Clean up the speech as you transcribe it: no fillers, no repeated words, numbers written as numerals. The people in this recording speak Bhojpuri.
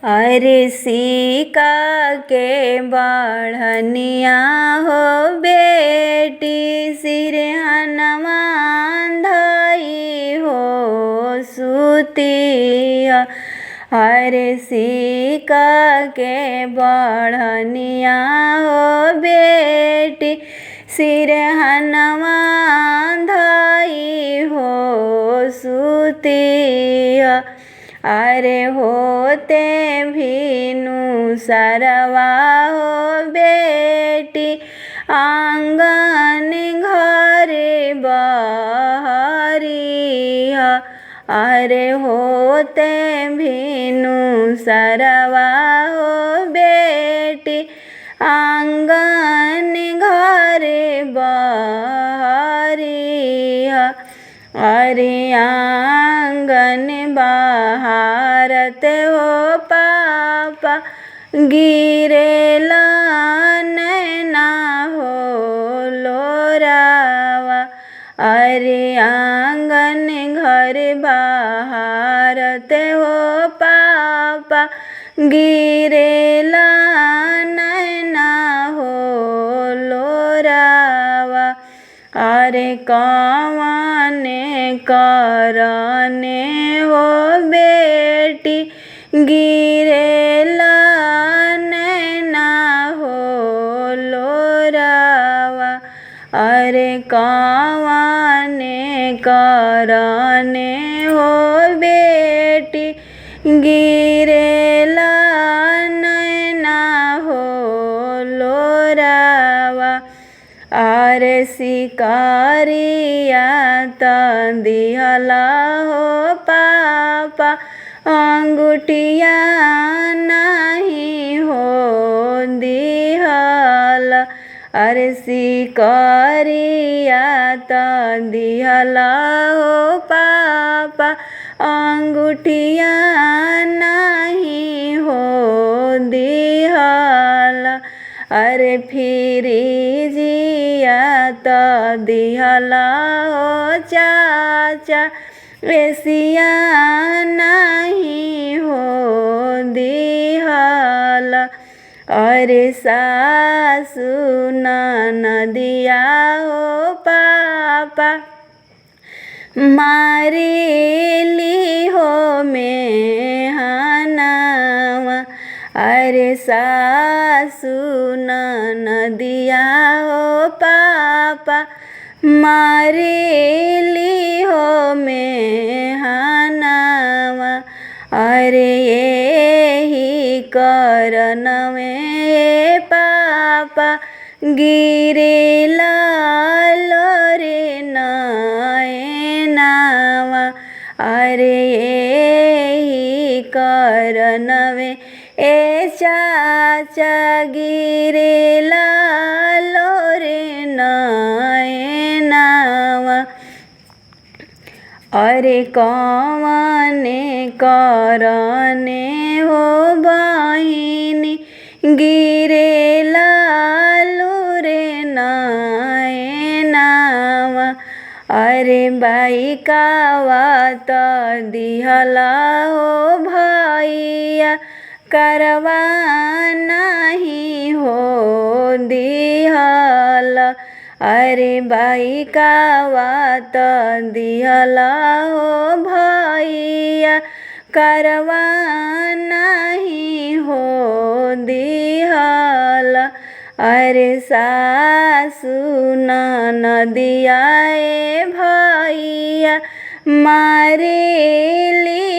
अरे सिक्का के बढ़निया हो बेटी सिरहनवा धई हो सुतिया। अरे सिक्का के बढ़निया हो बेटी सिरहनवा धई हो सुतिया। अरे होते भीनु सरवा हो बेटी आंगन घर बहरिया। अरे होते भीनु सरवा हो बेटी आंगन घर बहरिया। अरे आंगन बहारत हो पापा गिरेला नैना हो लोरावा। अरे आंगन घर बहारत हो पापा गिरेला नैना हो लोरावा। अरे कौने करने हो बेटी गिरेला नैना हो लोरावा। अरे कौने करने हो बेटी गिरेला नैना हो लोरावा। अरे शिकारिया दिहला हो पापा अंगूठिया नहीं हो दिहला। अरे शिकारिया दिहला हो पापा अंगूठिया नहीं हो दिहला। अरे फिरिजिया दिहला हो चाचा एसिया नहीं हो दिहला। अरे सासु ननदिया हो पापा मारेली हो मेहनावा। अरे सासु ननदिया हो पापा मारेली हो मेहनावा। अरे यही करन में पापा गिरेला लोरे नैनावा। अरे यही करन में ए चाचा गिरेला लोरे नैनावा। अरे कौने करने हो बहिनी गिरेला लोरे नैनावा। अरे बाइकावा दिहला हो भैया करवा नहीं हो दिहला। अरे बाइकावा दिहला हो भैया करवा नहीं हो दिहला। अरे सासु ननदिया भैया मारेली